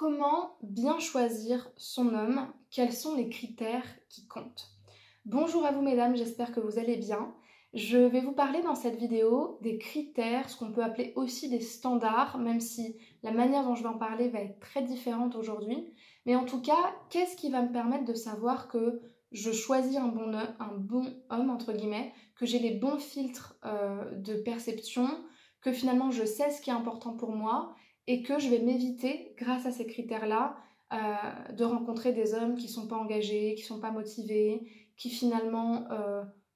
Comment bien choisir son homme? Quels sont les critères qui comptent? Bonjour à vous mesdames, j'espère que vous allez bien. Je vais vous parler dans cette vidéo des critères, ce qu'on peut appeler aussi des standards, même si la manière dont je vais en parler va être très différente aujourd'hui. Mais en tout cas, qu'est-ce qui va me permettre de savoir que je choisis un bon homme, entre guillemets, que j'ai les bons filtres de perception, que finalement je sais ce qui est important pour moi et que je vais m'éviter, grâce à ces critères-là, de rencontrer des hommes qui ne sont pas engagés, qui ne sont pas motivés, qui finalement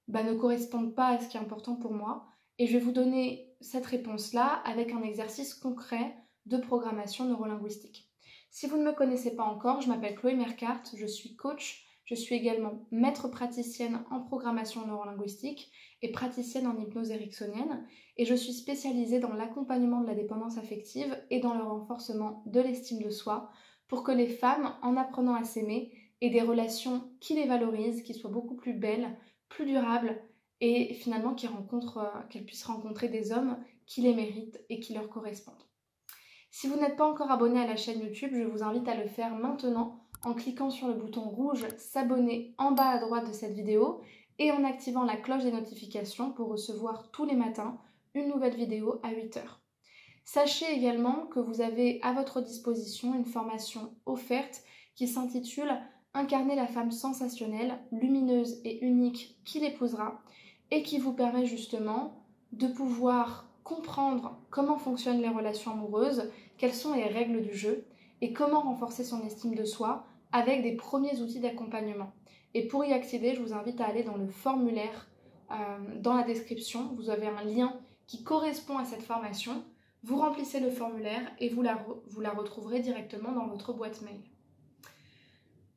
ne correspondent pas à ce qui est important pour moi. Et je vais vous donner cette réponse-là avec un exercice concret de programmation neurolinguistique. Si vous ne me connaissez pas encore, je m'appelle Chloé Mercart, je suis coach, je suis également maître praticienne en programmation neurolinguistique et praticienne en hypnose ericksonienne, et je suis spécialisée dans l'accompagnement de la dépendance affective et dans le renforcement de l'estime de soi pour que les femmes, en apprenant à s'aimer, aient des relations qui les valorisent, qui soient beaucoup plus belles, plus durables et finalement qu'elles puissent rencontrer des hommes qui les méritent et qui leur correspondent. Si vous n'êtes pas encore abonné à la chaîne YouTube, je vous invite à le faire maintenant en cliquant sur le bouton rouge s'abonner en bas à droite de cette vidéo et en activant la cloche des notifications pour recevoir tous les matins une nouvelle vidéo à 8 h. Sachez également que vous avez à votre disposition une formation offerte qui s'intitule « Incarner la femme sensationnelle, lumineuse et unique qui l'épousera » et qui vous permet justement de pouvoir comprendre comment fonctionnent les relations amoureuses, quelles sont les règles du jeu et comment renforcer son estime de soi avec des premiers outils d'accompagnement. Et pour y accéder, je vous invite à aller dans le formulaire dans la description. Vous avez un lien qui correspond à cette formation. Vous remplissez le formulaire et vous la retrouverez directement dans votre boîte mail.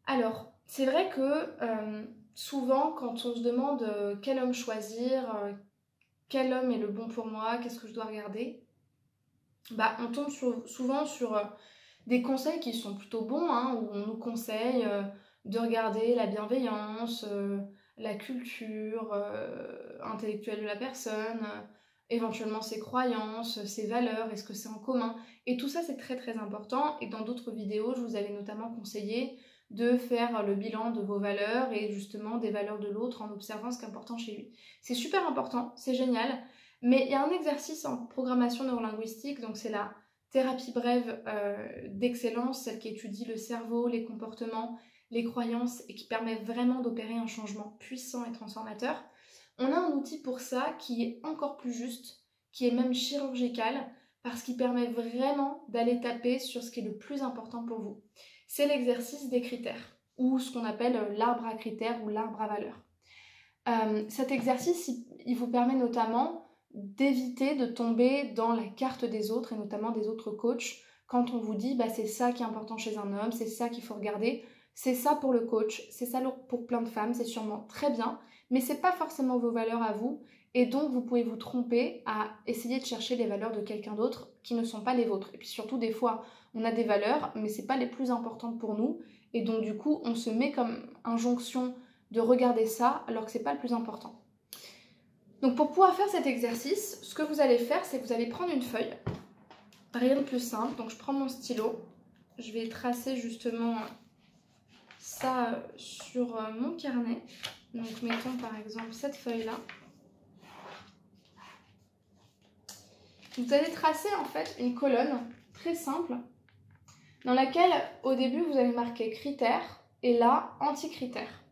Alors, c'est vrai que souvent, quand on se demande quel homme choisir, quel homme est le bon pour moi, qu'est-ce que je dois regarder, on tombe souvent sur des conseils qui sont plutôt bons, où on nous conseille de regarder la bienveillance, la culture intellectuelle de la personne, éventuellement ses croyances, ses valeurs, est-ce que c'est en commun. Et tout ça, c'est très très important. Et dans d'autres vidéos, je vous avais notamment conseillé de faire le bilan de vos valeurs et justement des valeurs de l'autre en observant ce qui est important chez lui. C'est super important, c'est génial. Mais il y a un exercice en programmation neurolinguistique, donc c'est la thérapie brève d'excellence, celle qui étudie le cerveau, les comportements, les croyances et qui permet vraiment d'opérer un changement puissant et transformateur. On a un outil pour ça qui est encore plus juste, qui est même chirurgical, parce qu'il permet vraiment d'aller taper sur ce qui est le plus important pour vous. C'est l'exercice des critères, ou ce qu'on appelle l'arbre à critères ou l'arbre à valeurs. Cet exercice, il vous permet notamment d'éviter de tomber dans la carte des autres, et notamment des autres coachs, quand on vous dit c'est ça qui est important chez un homme, c'est ça qu'il faut regarder, c'est ça pour le coach, c'est ça pour plein de femmes, c'est sûrement très bien, mais c'est pas forcément vos valeurs à vous, et donc vous pouvez vous tromper à essayer de chercher les valeurs de quelqu'un d'autre qui ne sont pas les vôtres. Et puis surtout, des fois, on a des valeurs, mais c'est pas les plus importantes pour nous, et donc du coup, on se met comme injonction de regarder ça, alors que c'est pas le plus important. Donc pour pouvoir faire cet exercice, ce que vous allez faire, c'est que vous allez prendre une feuille, rien de plus simple. Donc je prends mon stylo, je vais tracer justement ça sur mon carnet. Donc mettons par exemple cette feuille-là. Vous allez tracer en fait une colonne très simple dans laquelle au début vous allez marquer critères et là anti-critères.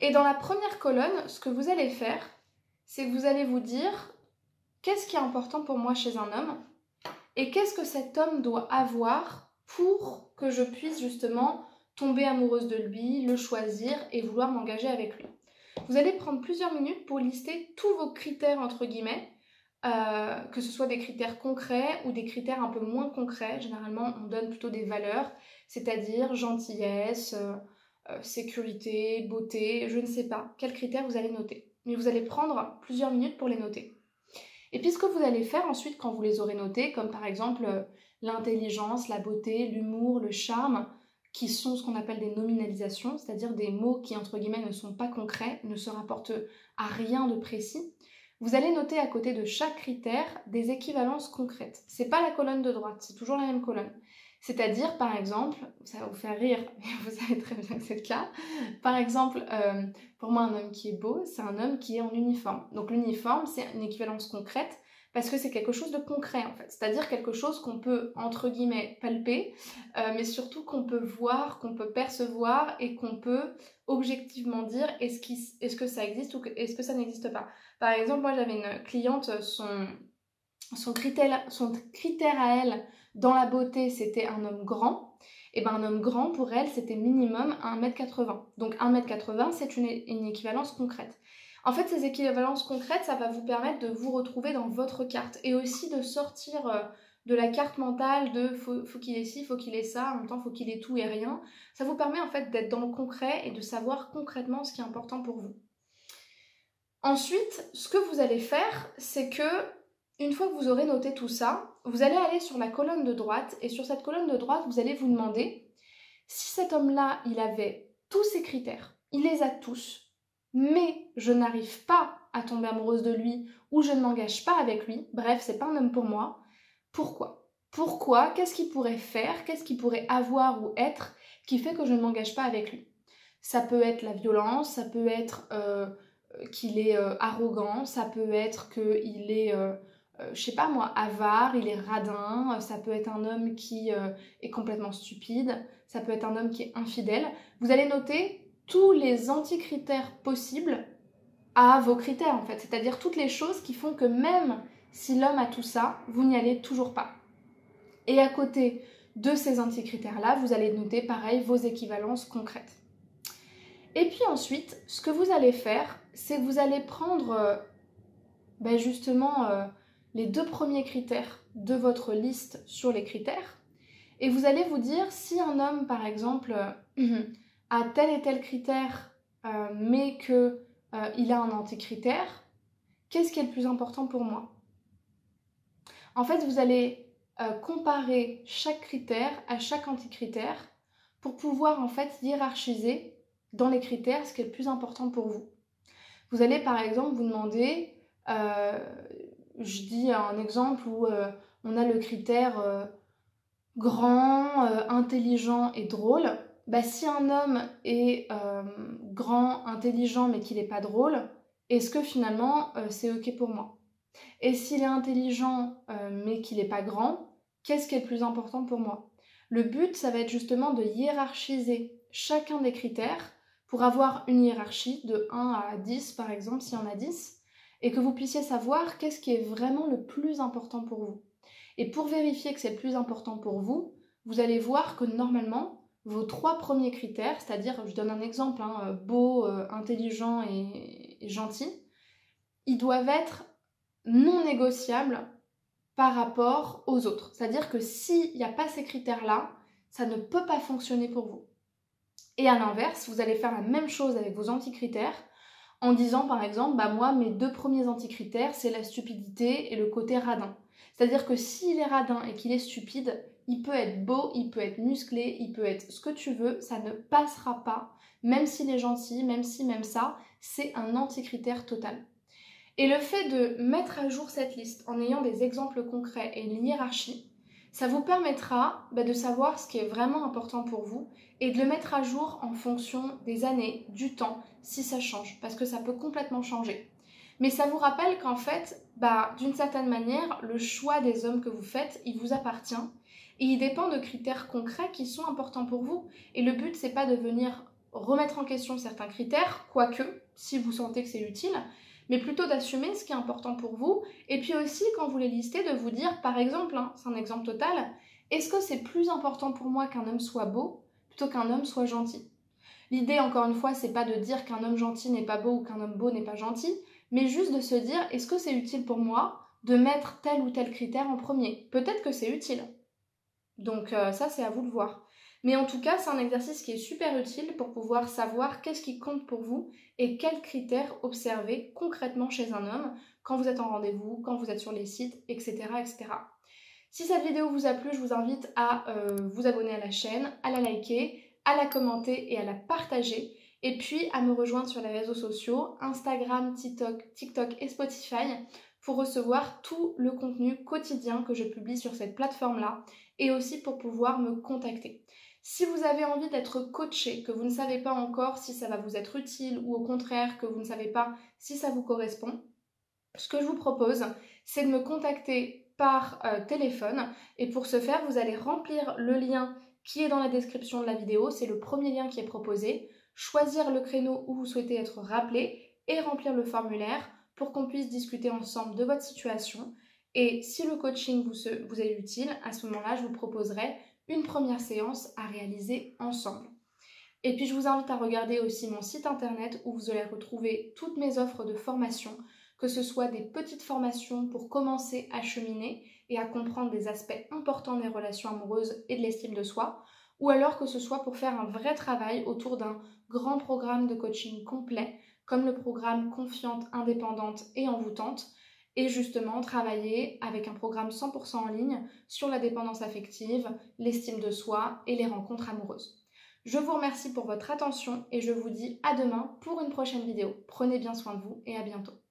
Et dans la première colonne, ce que vous allez faire, c'est que vous allez vous dire qu'est-ce qui est important pour moi chez un homme et qu'est-ce que cet homme doit avoir pour que je puisse justement tomber amoureuse de lui, le choisir et vouloir m'engager avec lui. Vous allez prendre plusieurs minutes pour lister tous vos critères entre guillemets, que ce soit des critères concrets ou des critères un peu moins concrets. Généralement, on donne plutôt des valeurs, c'est-à-dire gentillesse, sécurité, beauté, je ne sais pas quels critères vous allez noter. Mais vous allez prendre plusieurs minutes pour les noter. Et puis ce que vous allez faire ensuite quand vous les aurez notés, comme par exemple l'intelligence, la beauté, l'humour, le charme, qui sont ce qu'on appelle des nominalisations, c'est-à-dire des mots qui entre guillemets ne sont pas concrets, ne se rapportent à rien de précis. Vous allez noter à côté de chaque critère des équivalences concrètes. C'est pas la colonne de droite, c'est toujours la même colonne. C'est-à-dire, par exemple, ça va vous faire rire, mais vous savez très bien que c'est le cas. Par exemple, pour moi, un homme qui est beau, c'est un homme qui est en uniforme. Donc l'uniforme, c'est une équivalence concrète parce que c'est quelque chose de concret en fait. C'est-à-dire quelque chose qu'on peut, entre guillemets, palper, mais surtout qu'on peut voir, qu'on peut percevoir et qu'on peut objectivement dire est-ce que ça existe ou est-ce que ça n'existe pas. Par exemple, moi j'avais une cliente, son critère à elle dans la beauté, c'était un homme grand. Et bien un homme grand, pour elle, c'était minimum 1m80. Donc 1m80, c'est une équivalence concrète. En fait, ces équivalences concrètes, ça va vous permettre de vous retrouver dans votre carte et aussi de sortir de la carte mentale de faut qu'il ait ci, faut qu'il ait ça, en même temps faut qu'il ait tout et rien. Ça vous permet en fait d'être dans le concret et de savoir concrètement ce qui est important pour vous. Ensuite, ce que vous allez faire, c'est que une fois que vous aurez noté tout ça, vous allez aller sur la colonne de droite et sur cette colonne de droite, vous allez vous demander si cet homme-là, il avait tous ces critères, il les a tous, mais je n'arrive pas à tomber amoureuse de lui ou je ne m'engage pas avec lui, bref, c'est pas un homme pour moi. Pourquoi ? Pourquoi ? Qu'est-ce qu'il pourrait faire ? Qu'est-ce qu'il pourrait avoir ou être qui fait que je ne m'engage pas avec lui ? Ça peut être la violence, ça peut être qu'il est arrogant, ça peut être qu'il est, je sais pas moi, avare, il est radin, ça peut être un homme qui est complètement stupide, ça peut être un homme qui est infidèle. Vous allez noter tous les anti-critères possibles à vos critères en fait, c'est-à-dire toutes les choses qui font que même si l'homme a tout ça, vous n'y allez toujours pas. Et à côté de ces anti-critères-là, vous allez noter pareil vos équivalences concrètes. Et puis ensuite, ce que vous allez faire, c'est que vous allez prendre justement les 2 premiers critères de votre liste sur les critères et vous allez vous dire si un homme, par exemple, a tel et tel critère mais qu'il a un anti-critère, qu'est-ce qui est le plus important pour moi ? En fait, vous allez comparer chaque critère à chaque anti-critère pour pouvoir en fait hiérarchiser dans les critères ce qui est le plus important pour vous. Vous allez par exemple vous demander, je dis un exemple où on a le critère grand, intelligent et drôle. Si un homme est grand, intelligent mais qu'il n'est pas drôle, est-ce que finalement c'est ok pour moi ? Et s'il est intelligent mais qu'il n'est pas grand, qu'est-ce qui est le plus important pour moi ? Le but, ça va être justement de hiérarchiser chacun des critères pour avoir une hiérarchie de 1 à 10 par exemple, s'il y en a 10, et que vous puissiez savoir qu'est-ce qui est vraiment le plus important pour vous. Et pour vérifier que c'est le plus important pour vous, vous allez voir que normalement, vos 3 premiers critères, c'est-à-dire, je donne un exemple, beau, intelligent et gentil, ils doivent être non négociables par rapport aux autres. C'est-à-dire que s'il n'y a pas ces critères-là, ça ne peut pas fonctionner pour vous. Et à l'inverse, vous allez faire la même chose avec vos anticritères en disant par exemple, moi mes 2 premiers anticritères, c'est la stupidité et le côté radin. C'est-à-dire que s'il est radin et qu'il est stupide, il peut être beau, il peut être musclé, il peut être ce que tu veux, ça ne passera pas, même s'il est gentil, même si, même ça, c'est un anticritère total. Et le fait de mettre à jour cette liste en ayant des exemples concrets et une hiérarchie, ça vous permettra de savoir ce qui est vraiment important pour vous et de le mettre à jour en fonction des années, du temps, si ça change, parce que ça peut complètement changer. Mais ça vous rappelle qu'en fait, d'une certaine manière, le choix des hommes que vous faites, il vous appartient et il dépend de critères concrets qui sont importants pour vous. Et le but, c'est pas de venir remettre en question certains critères, quoique, si vous sentez que c'est utile, mais plutôt d'assumer ce qui est important pour vous, et puis aussi, quand vous les listez, de vous dire, par exemple, c'est un exemple total, est-ce que c'est plus important pour moi qu'un homme soit beau, plutôt qu'un homme soit gentil ? L'idée, encore une fois, c'est pas de dire qu'un homme gentil n'est pas beau ou qu'un homme beau n'est pas gentil, mais juste de se dire, est-ce que c'est utile pour moi de mettre tel ou tel critère en premier ? Peut-être que c'est utile. Donc ça, c'est à vous de voir. Mais en tout cas, c'est un exercice qui est super utile pour pouvoir savoir qu'est-ce qui compte pour vous et quels critères observer concrètement chez un homme quand vous êtes en rendez-vous, quand vous êtes sur les sites, etc. etc. Si cette vidéo vous a plu, je vous invite à vous abonner à la chaîne, à la liker, à la commenter et à la partager. Et puis à me rejoindre sur les réseaux sociaux, Instagram, TikTok et Spotify pour recevoir tout le contenu quotidien que je publie sur cette plateforme-là et aussi pour pouvoir me contacter. Si vous avez envie d'être coaché, que vous ne savez pas encore si ça va vous être utile ou au contraire que vous ne savez pas si ça vous correspond, ce que je vous propose, c'est de me contacter par téléphone et pour ce faire, vous allez remplir le lien qui est dans la description de la vidéo, c'est le premier lien qui est proposé, choisir le créneau où vous souhaitez être rappelé et remplir le formulaire pour qu'on puisse discuter ensemble de votre situation. Et si le coaching vous est utile, à ce moment-là, je vous proposerai une première séance à réaliser ensemble. Et puis je vous invite à regarder aussi mon site internet où vous allez retrouver toutes mes offres de formation, que ce soit des petites formations pour commencer à cheminer et à comprendre des aspects importants des relations amoureuses et de l'estime de soi, ou alors que ce soit pour faire un vrai travail autour d'un grand programme de coaching complet, comme le programme Confiante, Indépendante et Envoûtante, et justement travailler avec un programme 100% en ligne sur la dépendance affective, l'estime de soi et les rencontres amoureuses. Je vous remercie pour votre attention et je vous dis à demain pour une prochaine vidéo. Prenez bien soin de vous et à bientôt.